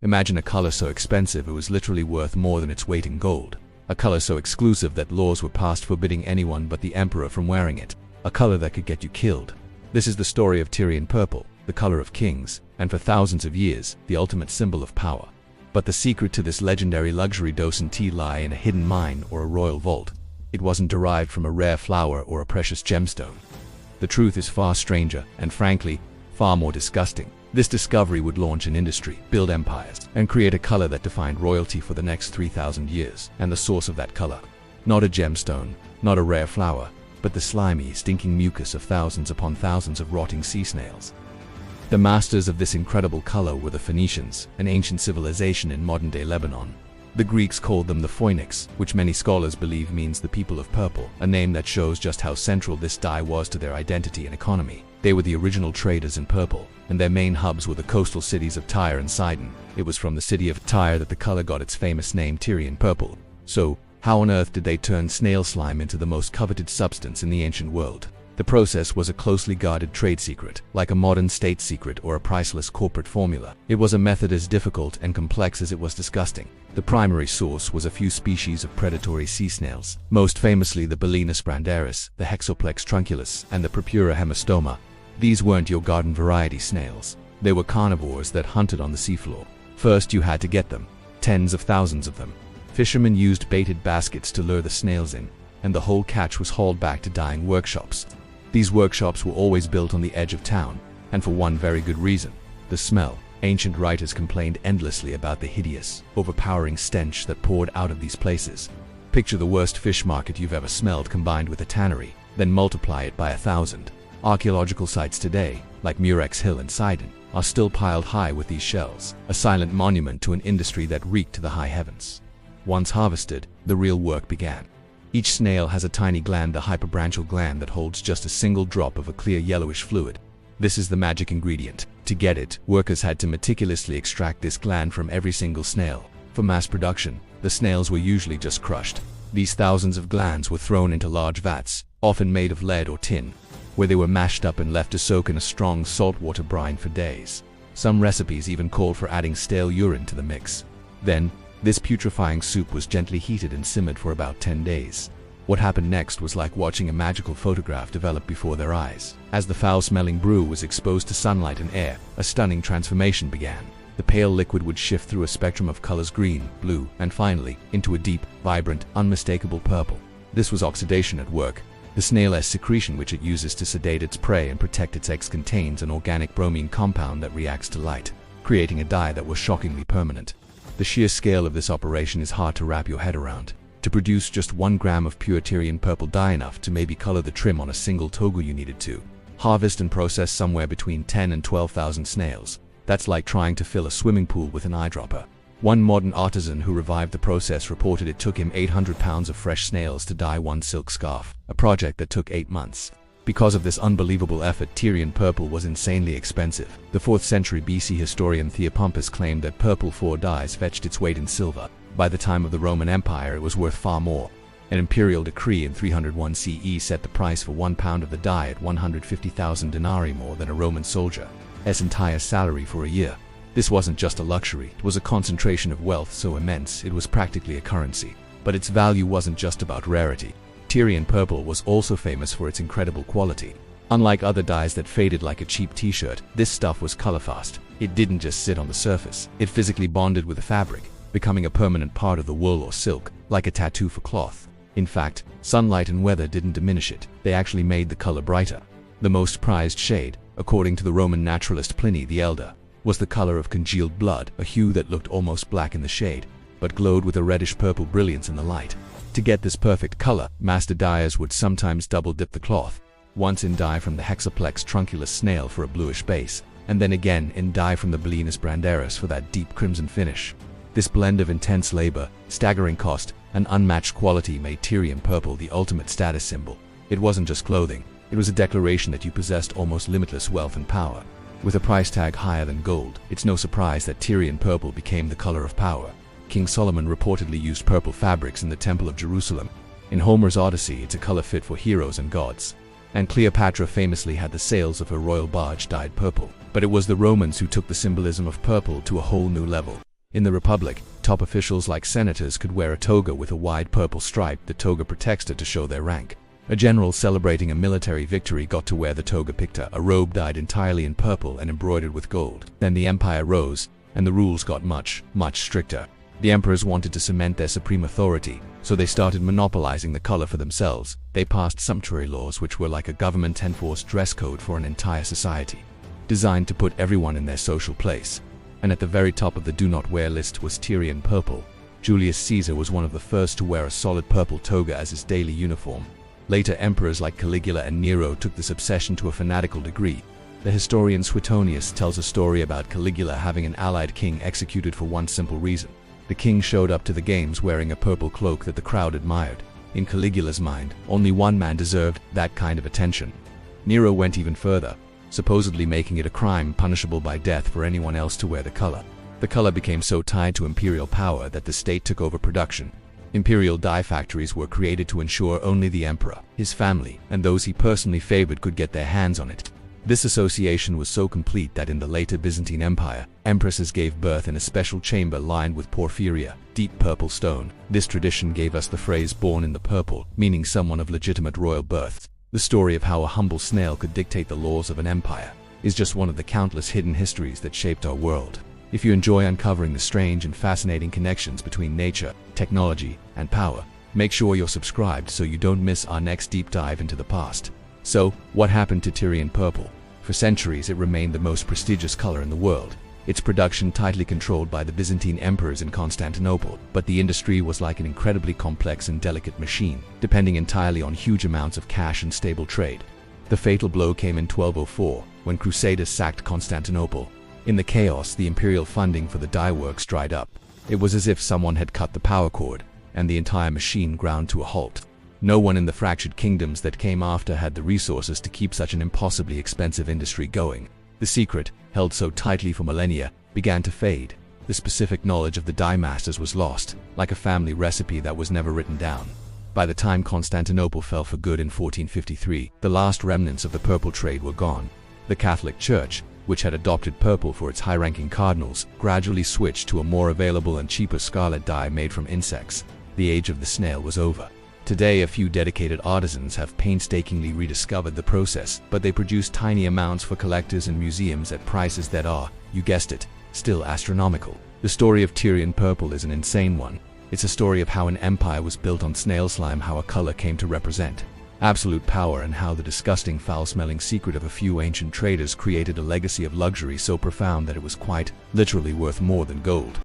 Imagine a color so expensive it was literally worth more than its weight in gold. A color so exclusive that laws were passed forbidding anyone but the emperor from wearing it. A color that could get you killed. This is the story of Tyrian purple, the color of kings, and for thousands of years, the ultimate symbol of power. But the secret to this legendary luxury doesn't lie in a hidden mine or a royal vault. It wasn't derived from a rare flower or a precious gemstone. The truth is far stranger, and frankly, far more disgusting. This discovery would launch an industry, build empires, and create a color that defined royalty for the next 3,000 years. And the source of that color? Not a gemstone, not a rare flower, but the slimy, stinking mucus of thousands upon thousands of rotting sea snails. The masters of this incredible color were the Phoenicians, an ancient civilization in modern-day Lebanon. The Greeks called them the Phoenix, which many scholars believe means the people of purple, a name that shows just how central this dye was to their identity and economy. They were the original traders in purple, and their main hubs were the coastal cities of Tyre and Sidon. It was from the city of Tyre that the color got its famous name Tyrian purple. So, how on earth did they turn snail slime into the most coveted substance in the ancient world? The process was a closely guarded trade secret, like a modern state secret or a priceless corporate formula. It was a method as difficult and complex as it was disgusting. The primary source was a few species of predatory sea snails, most famously the Balenus brandaris, the Hexoplex trunculus, and the Purpura hemistoma. These weren't your garden variety snails. They were carnivores that hunted on the seafloor. First, you had to get them, tens of thousands of them. Fishermen used baited baskets to lure the snails in, and the whole catch was hauled back to dyeing workshops. These workshops were always built on the edge of town, and for one very good reason: the smell. Ancient writers complained endlessly about the hideous, overpowering stench that poured out of these places. Picture the worst fish market you've ever smelled combined with a tannery, then multiply it by 1,000. Archaeological sites today, like Murex Hill and Sidon, are still piled high with these shells, a silent monument to an industry that reeked to the high heavens. Once harvested, the real work began. Each snail has a tiny gland, the hyperbranchial gland, that holds just a single drop of a clear yellowish fluid. This is the magic ingredient. To get it, workers had to meticulously extract this gland from every single snail. For mass production, the snails were usually just crushed. These thousands of glands were thrown into large vats, often made of lead or tin, where they were mashed up and left to soak in a strong saltwater brine for days. Some recipes even called for adding stale urine to the mix. Then, this putrefying soup was gently heated and simmered for about 10 days. What happened next was like watching a magical photograph develop before their eyes. As the foul-smelling brew was exposed to sunlight and air, a stunning transformation began. The pale liquid would shift through a spectrum of colors: green, blue, and finally, into a deep, vibrant, unmistakable purple. This was oxidation at work. The snail's secretion, which it uses to sedate its prey and protect its eggs, contains an organic bromine compound that reacts to light, creating a dye that was shockingly permanent. The sheer scale of this operation is hard to wrap your head around. To produce just 1 gram of pure Tyrian purple dye, enough to maybe color the trim on a single togu, you needed to harvest and process somewhere between 10 and 12,000 snails. That's like trying to fill a swimming pool with an eyedropper. One modern artisan who revived the process reported it took him 800 pounds of fresh snails to dye 1 silk scarf, a project that took 8 months. Because of this unbelievable effort, Tyrian purple was insanely expensive. The 4th century BC historian Theopompus claimed that purple 4 dyes fetched its weight in silver. By the time of the Roman Empire, it was worth far more. An imperial decree in 301 CE set the price for 1 pound of the dye at 150,000 denarii, more than a Roman soldier's entire salary for a year. This wasn't just a luxury, it was a concentration of wealth so immense it was practically a currency. But its value wasn't just about rarity. Tyrian purple was also famous for its incredible quality. Unlike other dyes that faded like a cheap t-shirt, this stuff was color-fast. It didn't just sit on the surface, it physically bonded with the fabric, becoming a permanent part of the wool or silk, like a tattoo for cloth. In fact, sunlight and weather didn't diminish it, they actually made the color brighter. The most prized shade, according to the Roman naturalist Pliny the Elder, was the color of congealed blood, a hue that looked almost black in the shade, but glowed with a reddish-purple brilliance in the light. To get this perfect color, master dyers would sometimes double-dip the cloth, once in dye from the Hexoplex trunculus snail for a bluish base, and then again in dye from the Balenus brandaris for that deep crimson finish. This blend of intense labor, staggering cost, and unmatched quality made Tyrian purple the ultimate status symbol. It wasn't just clothing, it was a declaration that you possessed almost limitless wealth and power. With a price tag higher than gold, it's no surprise that Tyrian purple became the color of power. King Solomon reportedly used purple fabrics in the Temple of Jerusalem. In Homer's Odyssey, it's a color fit for heroes and gods. And Cleopatra famously had the sails of her royal barge dyed purple. But it was the Romans who took the symbolism of purple to a whole new level. In the Republic, top officials like senators could wear a toga with a wide purple stripe. The toga protector to show their rank. A general celebrating a military victory got to wear the toga picta, a robe dyed entirely in purple and embroidered with gold. Then the empire rose, and the rules got much stricter. The emperors wanted to cement their supreme authority, so they started monopolizing the color for themselves. They passed sumptuary laws which were like a government-enforced dress code for an entire society, designed to put everyone in their social place. And at the very top of the do not wear list was Tyrian purple. Julius Caesar was one of the first to wear a solid purple toga as his daily uniform. Later emperors like Caligula and Nero took this obsession to a fanatical degree. The historian Suetonius tells a story about Caligula having an allied king executed for one simple reason. The king showed up to the games wearing a purple cloak that the crowd admired. In Caligula's mind, only one man deserved that kind of attention. Nero went even further, supposedly making it a crime punishable by death for anyone else to wear the color. The color became so tied to imperial power that the state took over production. Imperial dye factories were created to ensure only the emperor, his family, and those he personally favored could get their hands on it. This association was so complete that in the later Byzantine Empire, empresses gave birth in a special chamber lined with porphyria, deep purple stone. This tradition gave us the phrase "born in the purple," meaning someone of legitimate royal birth. The story of how a humble snail could dictate the laws of an empire is just one of the countless hidden histories that shaped our world. If you enjoy uncovering the strange and fascinating connections between nature, technology, and power, make sure you're subscribed so you don't miss our next deep dive into the past. So, what happened to Tyrian purple? For centuries it remained the most prestigious color in the world, its production tightly controlled by the Byzantine emperors in Constantinople, but the industry was like an incredibly complex and delicate machine, depending entirely on huge amounts of cash and stable trade. The fatal blow came in 1204, when Crusaders sacked Constantinople. In the chaos, the imperial funding for the dye works dried up. It was as if someone had cut the power cord, and the entire machine ground to a halt. No one in the fractured kingdoms that came after had the resources to keep such an impossibly expensive industry going. The secret, held so tightly for millennia, began to fade. The specific knowledge of the dye masters was lost, like a family recipe that was never written down. By the time Constantinople fell for good in 1453, the last remnants of the purple trade were gone. The Catholic Church, which had adopted purple for its high-ranking cardinals, gradually switched to a more available and cheaper scarlet dye made from insects. The age of the snail was over. Today, a few dedicated artisans have painstakingly rediscovered the process, but they produce tiny amounts for collectors and museums at prices that are, you guessed it, still astronomical. The story of Tyrian purple is an insane one. It's a story of how an empire was built on snail slime, how a color came to represent absolute power, and how the disgusting, foul-smelling secret of a few ancient traders created a legacy of luxury so profound that it was quite literally worth more than gold.